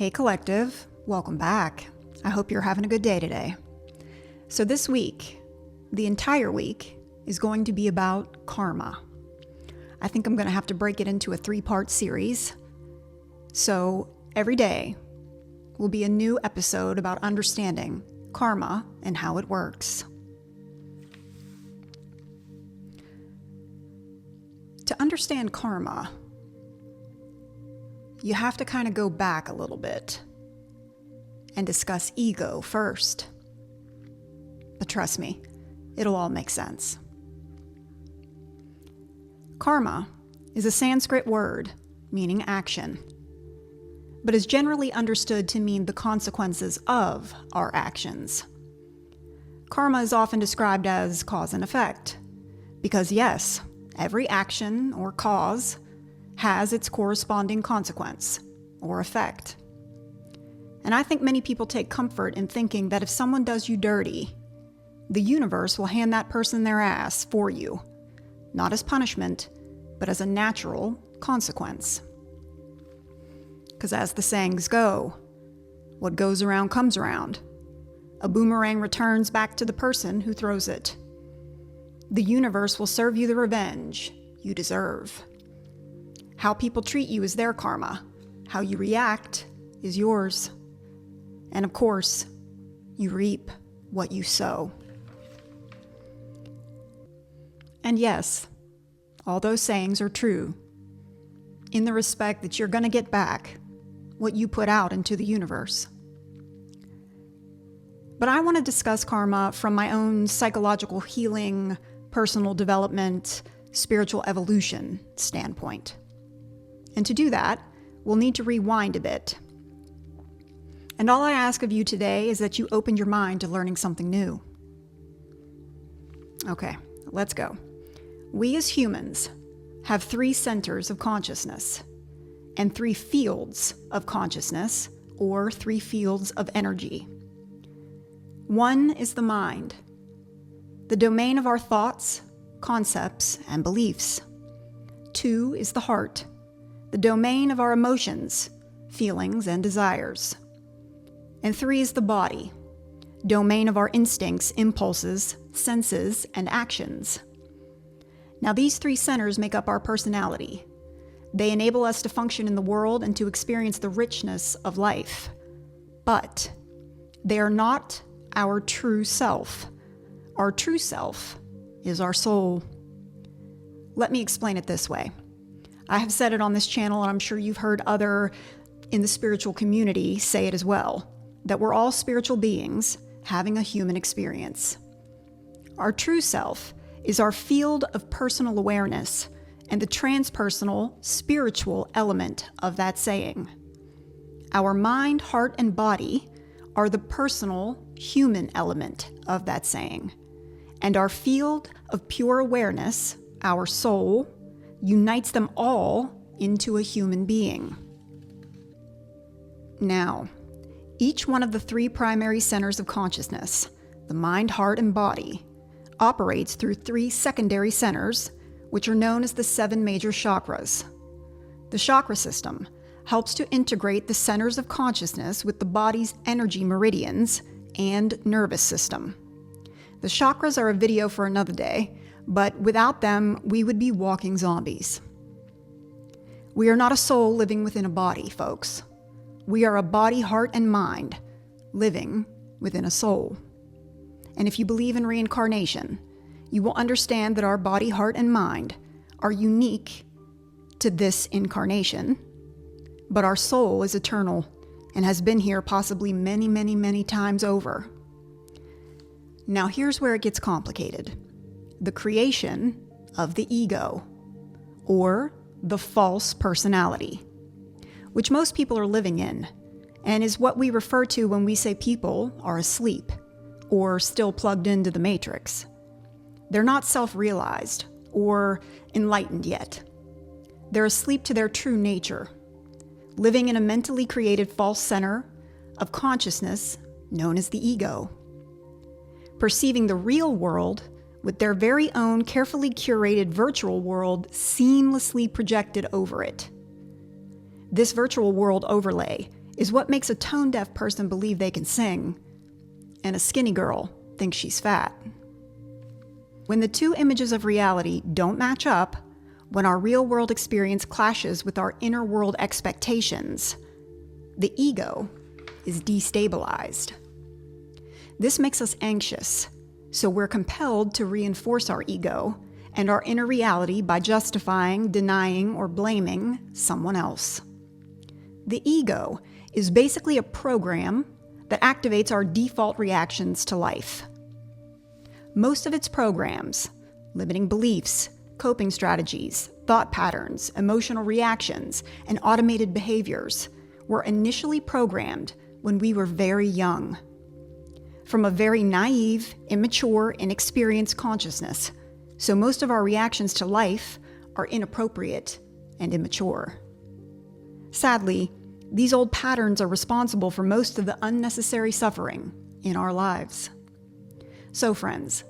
Hey Collective, welcome back. I hope you're having a good day today. So this week, the entire week, is going to be about karma. I think I'm going to have to break it into a 3-part series. So every day will be a new episode about understanding karma and how it works. To understand karma, you have to kind of go back a little bit and discuss ego first. But trust me, it'll all make sense. Karma is a Sanskrit word meaning action, but is generally understood to mean the consequences of our actions. Karma is often described as cause and effect, because yes, every action or cause has its corresponding consequence or effect. And I think many people take comfort in thinking that if someone does you dirty, the universe will hand that person their ass for you, not as punishment, but as a natural consequence. Because as the sayings go, what goes around comes around. A boomerang returns back to the person who throws it. The universe will serve you the revenge you deserve. How people treat you is their karma. How you react is yours. And of course, you reap what you sow. And yes, all those sayings are true, in the respect that you're going to get back what you put out into the universe. But I want to discuss karma from my own psychological healing, personal development, spiritual evolution standpoint. And to do that, we'll need to rewind a bit. And all I ask of you today is that you open your mind to learning something new. Okay, let's go. We as humans have 3 centers of consciousness and 3 fields of consciousness, or 3 fields of energy. One is the mind, the domain of our thoughts, concepts, and beliefs. 2 is the heart, the domain of our emotions, feelings, and desires. And 3 is the body, domain of our instincts, impulses, senses, and actions. Now these 3 centers make up our personality. They enable us to function in the world and to experience the richness of life. But they are not our true self. Our true self is our soul. Let me explain it this way. I have said it on this channel, and I'm sure you've heard other in the spiritual community say it as well, that we're all spiritual beings having a human experience. Our true self is our field of personal awareness and the transpersonal spiritual element of that saying. Our mind, heart, and body are the personal human element of that saying. And our field of pure awareness, our soul, unites them all into a human being. Now, each one of the 3 primary centers of consciousness, the mind, heart, and body, operates through 3 secondary centers, which are known as the 7 major chakras. The chakra system helps to integrate the centers of consciousness with the body's energy meridians and nervous system. The chakras are a video for another day, but without them, we would be walking zombies. We are not a soul living within a body, folks. We are a body, heart, and mind living within a soul. And if you believe in reincarnation, you will understand that our body, heart, and mind are unique to this incarnation, but our soul is eternal and has been here possibly many, many, many times over. Now here's where it gets complicated. The creation of the ego, or the false personality, which most people are living in, and is what we refer to when we say people are asleep or still plugged into the matrix. They're not self-realized or enlightened yet. They're asleep to their true nature, living in a mentally created false center of consciousness known as the ego, perceiving the real world with their very own carefully curated virtual world seamlessly projected over it. This virtual world overlay is what makes a tone-deaf person believe they can sing, and a skinny girl thinks she's fat. When the two images of reality don't match up, when our real-world experience clashes with our inner-world expectations, the ego is destabilized. This makes us anxious, so we're compelled to reinforce our ego and our inner reality by justifying, denying, or blaming someone else. The ego is basically a program that activates our default reactions to life. Most of its programs, limiting beliefs, coping strategies, thought patterns, emotional reactions, and automated behaviors, were initially programmed when we were very young. From a very naive, immature, inexperienced consciousness, so most of our reactions to life are inappropriate and immature. Sadly, these old patterns are responsible for most of the unnecessary suffering in our lives. So friends,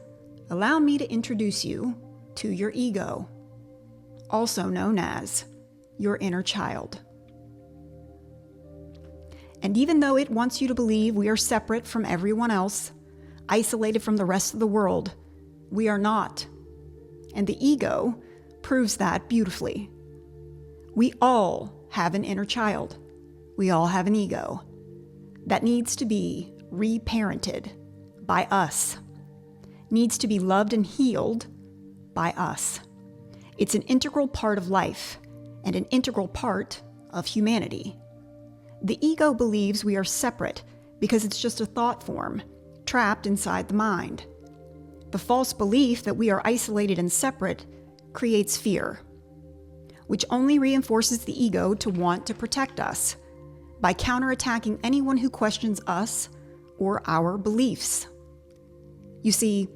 allow me to introduce you to your ego, also known as your inner child. And even though it wants you to believe we are separate from everyone else, isolated from the rest of the world, we are not. And the ego proves that beautifully. We all have an inner child. We all have an ego that needs to be reparented by us, needs to be loved and healed by us. It's an integral part of life and an integral part of humanity. The ego believes we are separate because it's just a thought form trapped inside the mind. The false belief that we are isolated and separate creates fear, which only reinforces the ego to want to protect us by counterattacking anyone who questions us or our beliefs. You see,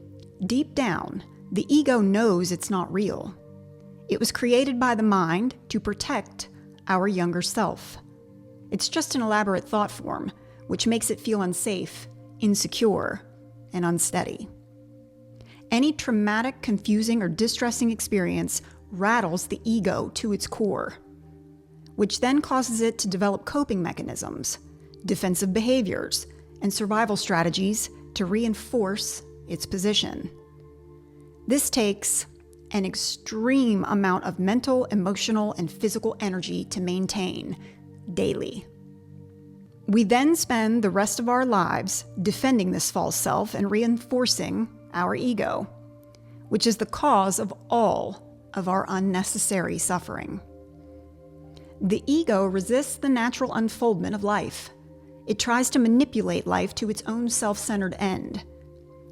deep down, the ego knows it's not real. It was created by the mind to protect our younger self. It's just an elaborate thought form, which makes it feel unsafe, insecure, and unsteady. Any traumatic, confusing, or distressing experience rattles the ego to its core, which then causes it to develop coping mechanisms, defensive behaviors, and survival strategies to reinforce its position. This takes an extreme amount of mental, emotional, and physical energy to maintain daily. We then spend the rest of our lives defending this false self and reinforcing our ego, which is the cause of all of our unnecessary suffering. The ego resists the natural unfoldment of life. It tries to manipulate life to its own self-centered end.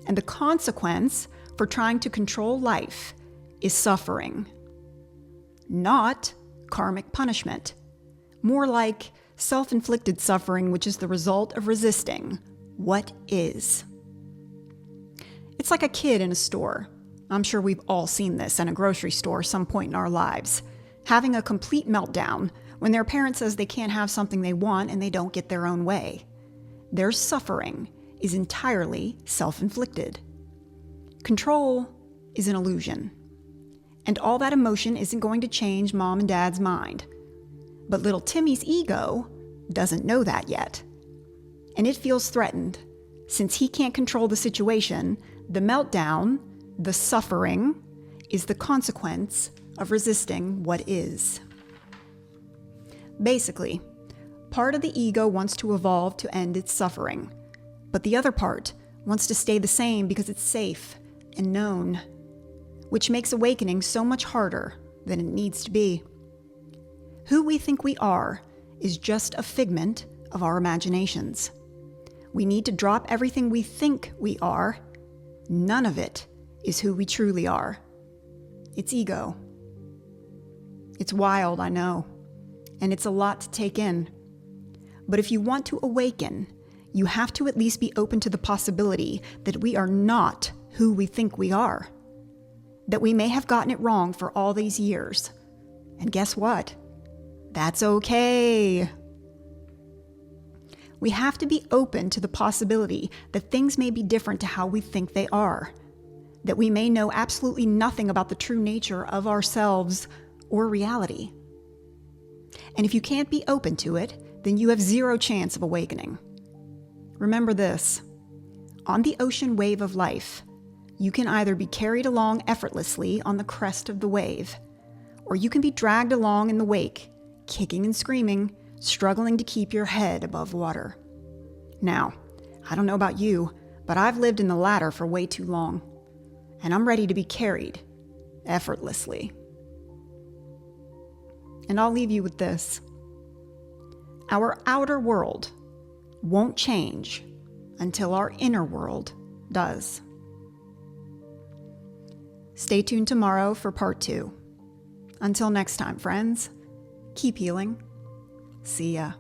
And the consequence for trying to control life is suffering. Not karmic punishment. More like self-inflicted suffering, which is the result of resisting what is. It's like a kid in a store. I'm sure we've all seen this in a grocery store some point in our lives, having a complete meltdown when their parent says they can't have something they want and they don't get their own way. Their suffering is entirely self-inflicted. Control is an illusion. And all that emotion isn't going to change mom and dad's mind. But little Timmy's ego doesn't know that yet. And it feels threatened. Since he can't control the situation, the meltdown, the suffering, is the consequence of resisting what is. Basically, part of the ego wants to evolve to end its suffering, but the other part wants to stay the same because it's safe and known, which makes awakening so much harder than it needs to be. Who we think we are is just a figment of our imaginations. We need to drop everything we think we are. None of it is who we truly are. It's ego. It's wild, I know, and it's a lot to take in. But if you want to awaken, you have to at least be open to the possibility that we are not who we think we are. That we may have gotten it wrong for all these years. And guess what? That's okay. We have to be open to the possibility that things may be different to how we think they are. That we may know absolutely nothing about the true nature of ourselves or reality. And if you can't be open to it then you have zero chance of awakening. Remember this: on the ocean wave of life, you can either be carried along effortlessly on the crest of the wave, or you can be dragged along in the wake, kicking and screaming, struggling to keep your head above water. Now, I don't know about you, but I've lived in the latter for way too long, and I'm ready to be carried effortlessly. And I'll leave you with this: our outer world won't change until our inner world does. Stay tuned tomorrow for part 2. Until next time, friends, keep healing. See ya.